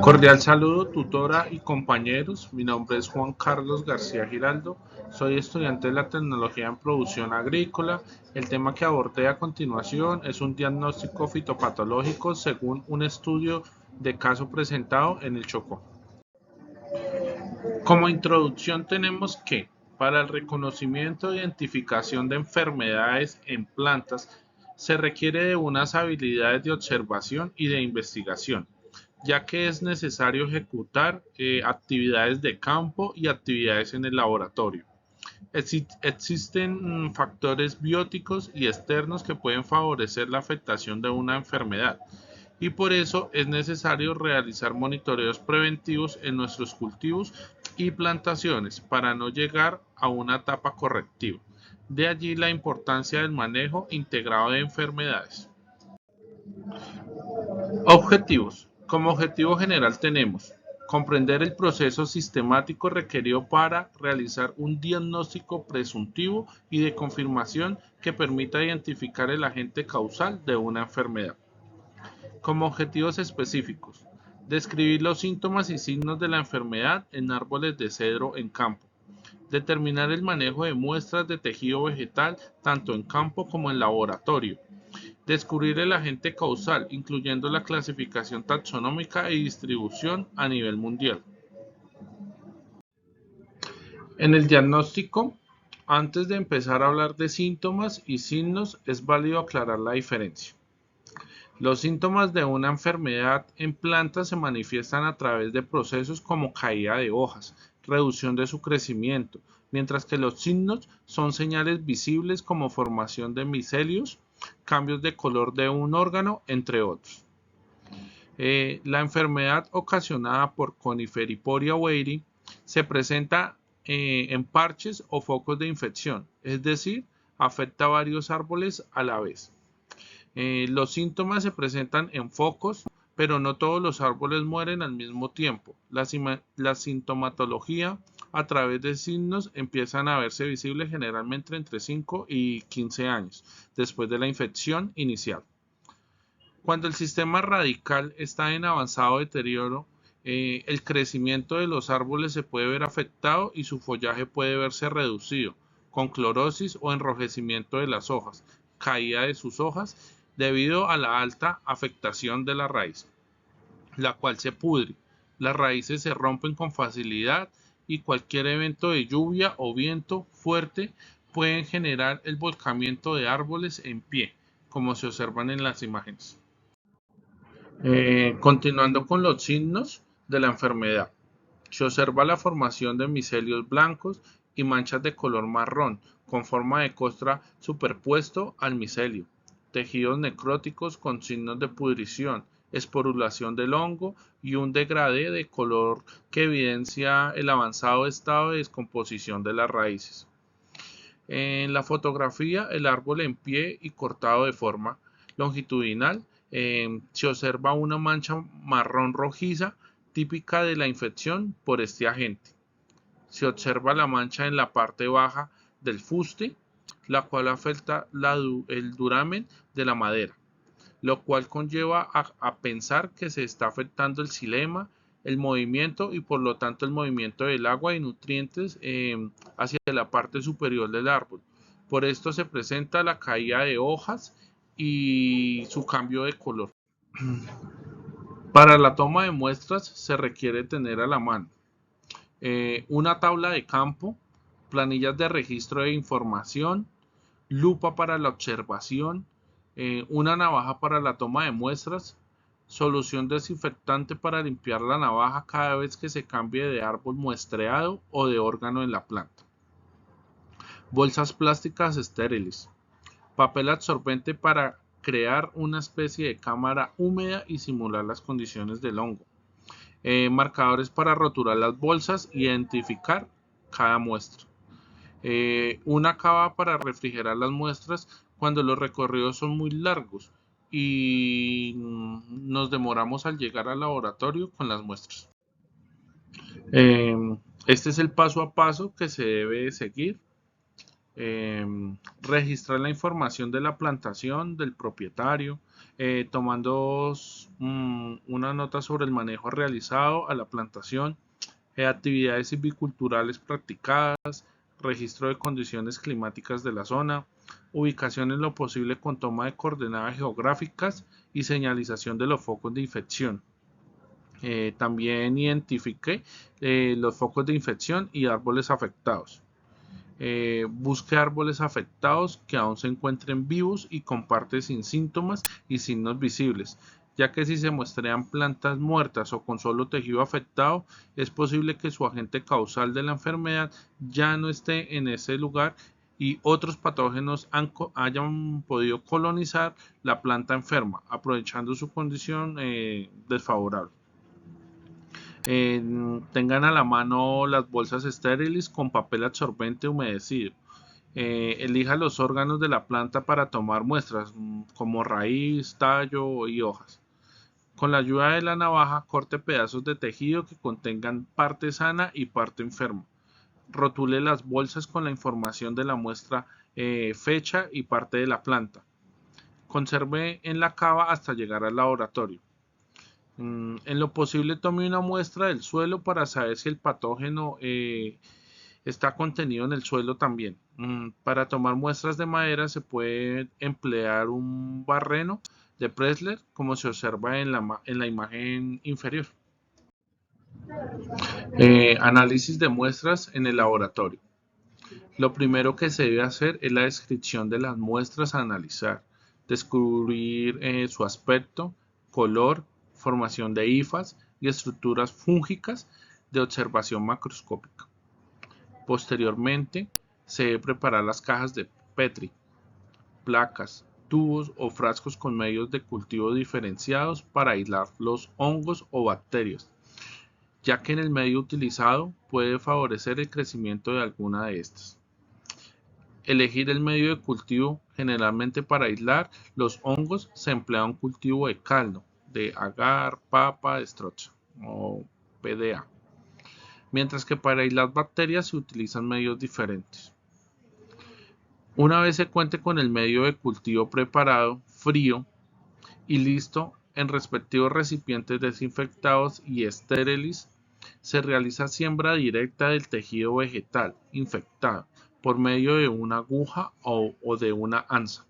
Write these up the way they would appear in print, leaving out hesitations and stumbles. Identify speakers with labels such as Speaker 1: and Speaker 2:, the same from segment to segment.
Speaker 1: Cordial saludo, tutora y compañeros. Mi nombre es Juan Carlos García Giraldo. Soy estudiante de la tecnología en producción agrícola. El tema que abordé a continuación es un diagnóstico fitopatológico según un estudio de caso presentado en el Chocó. Como introducción tenemos que para el reconocimiento e identificación de enfermedades en plantas se requiere de unas habilidades de observación y de investigación, ya que es necesario ejecutar actividades de campo y actividades en el laboratorio. Existen factores bióticos y externos que pueden favorecer la afectación de una enfermedad y por eso es necesario realizar monitoreos preventivos en nuestros cultivos y plantaciones para no llegar a una etapa correctiva. De allí la importancia del manejo integrado de enfermedades. Objetivos. Como objetivo general tenemos comprender el proceso sistemático requerido para realizar un diagnóstico presuntivo y de confirmación que permita identificar el agente causal de una enfermedad. Como objetivos específicos, describir los síntomas y signos de la enfermedad en árboles de cedro en campo. Determinar el manejo de muestras de tejido vegetal tanto en campo como en laboratorio. Descubrir el agente causal, incluyendo la clasificación taxonómica y distribución a nivel mundial. En el diagnóstico, antes de empezar a hablar de síntomas y signos, es válido aclarar la diferencia. Los síntomas de una enfermedad en plantas se manifiestan a través de procesos como caída de hojas, reducción de su crecimiento, mientras que los signos son señales visibles como formación de micelios, cambios de color de un órgano, entre otros. La enfermedad ocasionada por Coniferiporia weiri se presenta en parches o focos de infección, es decir, afecta a varios árboles a la vez. Los síntomas se presentan en focos, pero no todos los árboles mueren al mismo tiempo. La sintomatología a través de signos empiezan a verse visibles generalmente entre 5 y 15 años después de la infección inicial. Cuando el sistema radical está en avanzado deterioro, el crecimiento de los árboles se puede ver afectado y su follaje puede verse reducido, con clorosis o enrojecimiento de las hojas, caída de sus hojas, debido a la alta afectación de la raíz, la cual se pudre. Las raíces se rompen con facilidad y cualquier evento de lluvia o viento fuerte pueden generar el volcamiento de árboles en pie, como se observan en las imágenes. Continuando con los signos de la enfermedad, se observa la formación de micelios blancos y manchas de color marrón con forma de costra superpuesto al micelio, tejidos necróticos con signos de pudrición, esporulación del hongo y un degradé de color que evidencia el avanzado estado de descomposición de las raíces. En la fotografía, el árbol en pie y cortado de forma longitudinal, se observa una mancha marrón rojiza típica de la infección por este agente. Se observa la mancha en la parte baja del fuste, la cual afecta el duramen de la madera, lo cual conlleva a pensar que se está afectando el xilema, el movimiento y por lo tanto el movimiento del agua y nutrientes hacia la parte superior del árbol. Por esto se presenta la caída de hojas y su cambio de color. Para la toma de muestras se requiere tener a la mano una tabla de campo, planillas de registro de información, lupa para la observación, una navaja para la toma de muestras, solución desinfectante para limpiar la navaja cada vez que se cambie de árbol muestreado o de órgano en la planta, bolsas plásticas estériles, papel absorbente para crear una especie de cámara húmeda y simular las condiciones del hongo, marcadores para roturar las bolsas y identificar cada muestra. Una cava para refrigerar las muestras cuando los recorridos son muy largos y nos demoramos al llegar al laboratorio con las muestras. Este es el paso a paso que se debe seguir Registrar la información de la plantación del propietario, tomando una nota sobre el manejo realizado a la plantación, actividades silviculturales practicadas, registro de condiciones climáticas de la zona, ubicación en lo posible con toma de coordenadas geográficas y señalización de los focos de infección. También identifique los focos de infección y árboles afectados. Busque árboles afectados que aún se encuentren vivos y con partes sin síntomas y signos visibles, ya que si se muestran plantas muertas o con solo tejido afectado, es posible que su agente causal de la enfermedad ya no esté en ese lugar y otros patógenos hayan podido colonizar la planta enferma, aprovechando su condición desfavorable. Tengan a la mano las bolsas estériles con papel absorbente humedecido. Elija los órganos de la planta para tomar muestras, como raíz, tallo y hojas. Con la ayuda de la navaja, corte pedazos de tejido que contengan parte sana y parte enferma. Rotule las bolsas con la información de la muestra, fecha y parte de la planta. Conserve en la cava hasta llegar al laboratorio. En lo posible, tome una muestra del suelo para saber si el patógeno está contenido en el suelo también. Para tomar muestras de madera se puede emplear un barreno de Pressler, como se observa en la imagen inferior. Análisis de muestras en el laboratorio. Lo primero que se debe hacer es la descripción de las muestras a analizar, descubrir su aspecto, color, formación de hifas y estructuras fúngicas de observación macroscópica. Posteriormente, se debe preparar las cajas de Petri, placas, tubos o frascos con medios de cultivo diferenciados para aislar los hongos o bacterias, ya que en el medio utilizado puede favorecer el crecimiento de alguna de estas. Elegir el medio de cultivo. Generalmente para aislar los hongos se emplea un cultivo de caldo, de agar, papa, estrocha o PDA, mientras que para aislar bacterias se utilizan medios diferentes. Una vez se cuente con el medio de cultivo preparado, frío y listo en respectivos recipientes desinfectados y estériles, se realiza siembra directa del tejido vegetal infectado por medio de una aguja o de una anza.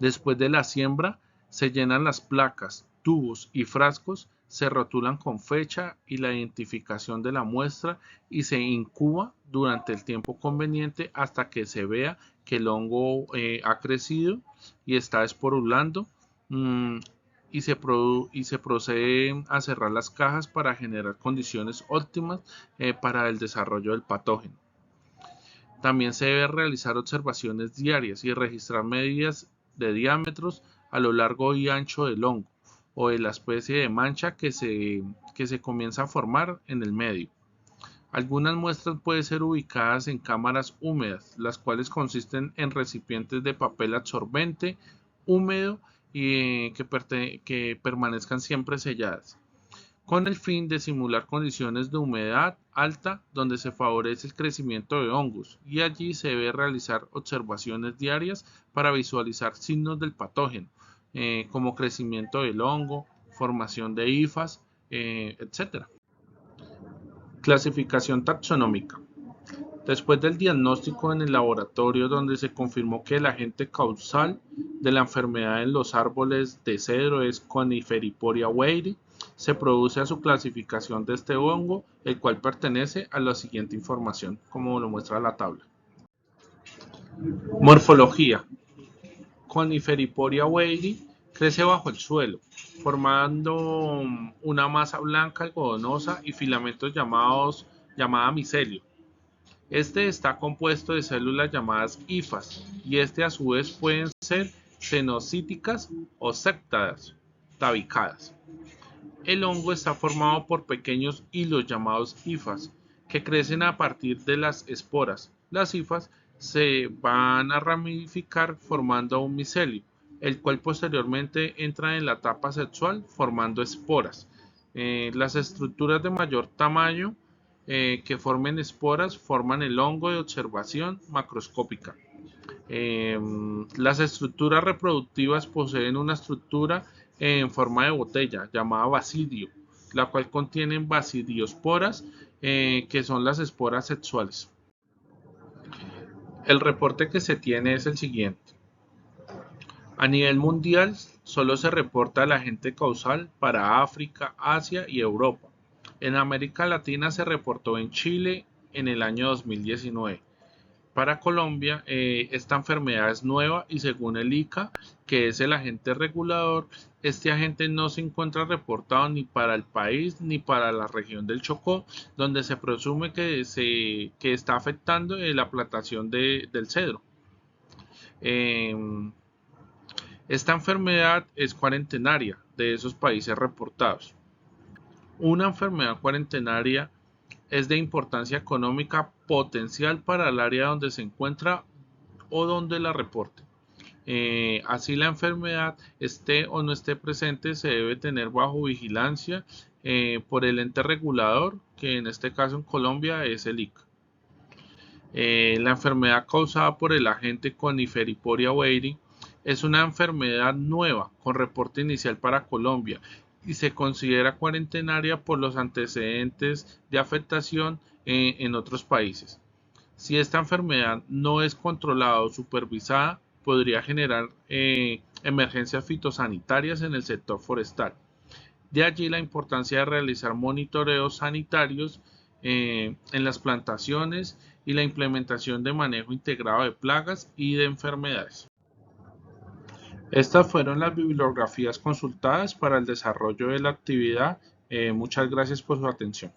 Speaker 1: Después de la siembra, se llenan las placas, tubos y frascos, se rotulan con fecha y la identificación de la muestra y se incuba durante el tiempo conveniente hasta que se vea que el hongo ha crecido y está esporulando, y se procede a cerrar las cajas para generar condiciones óptimas para el desarrollo del patógeno. También se debe realizar observaciones diarias y registrar medidas de diámetros a lo largo y ancho del hongo o de la especie de mancha que se comienza a formar en el medio. Algunas muestras pueden ser ubicadas en cámaras húmedas, las cuales consisten en recipientes de papel absorbente húmedo y que permanezcan siempre selladas, con el fin de simular condiciones de humedad alta donde se favorece el crecimiento de hongos, y allí se debe realizar observaciones diarias para visualizar signos del patógeno, como crecimiento del hongo, formación de hifas, etc. Clasificación taxonómica. Después del diagnóstico en el laboratorio, donde se confirmó que el agente causal de la enfermedad en los árboles de cedro es Coniferiporia weiri, se produce a su clasificación de este hongo, el cual pertenece a la siguiente información, como lo muestra la tabla. Morfología. Coniferiporia weiri crece bajo el suelo, formando una masa blanca algodonosa y filamentos llamada micelio. Este está compuesto de células llamadas hifas, y a su vez pueden ser cenocíticas o septadas, tabicadas. El hongo está formado por pequeños hilos llamados hifas, que crecen a partir de las esporas. Las hifas se van a ramificar formando un micelio, el cual posteriormente entra en la etapa sexual formando esporas. Las estructuras de mayor tamaño que formen esporas forman el hongo de observación macroscópica. Las estructuras reproductivas poseen una estructura en forma de botella llamada basidio, la cual contiene basidiosporas, que son las esporas sexuales. El reporte que se tiene es el siguiente. A nivel mundial, solo se reporta el agente causal para África, Asia y Europa. En América Latina se reportó en Chile en el año 2019. Para Colombia, esta enfermedad es nueva y según el ICA, que es el agente regulador, este agente no se encuentra reportado ni para el país ni para la región del Chocó, donde se presume que está afectando la plantación del cedro. Em, Esta enfermedad es cuarentenaria de esos países reportados. Una enfermedad cuarentenaria es de importancia económica potencial para el área donde se encuentra o donde la reporte. Así la enfermedad esté o no esté presente, se debe tener bajo vigilancia por el ente regulador, que en este caso en Colombia es el ICA. La enfermedad causada por el agente Coniferiporia weyeri es una enfermedad nueva con reporte inicial para Colombia y se considera cuarentenaria por los antecedentes de afectación en otros países. Si esta enfermedad no es controlada o supervisada, podría generar emergencias fitosanitarias en el sector forestal. De allí la importancia de realizar monitoreos sanitarios en las plantaciones y la implementación de manejo integrado de plagas y de enfermedades. Estas fueron las bibliografías consultadas para el desarrollo de la actividad. Muchas gracias por su atención.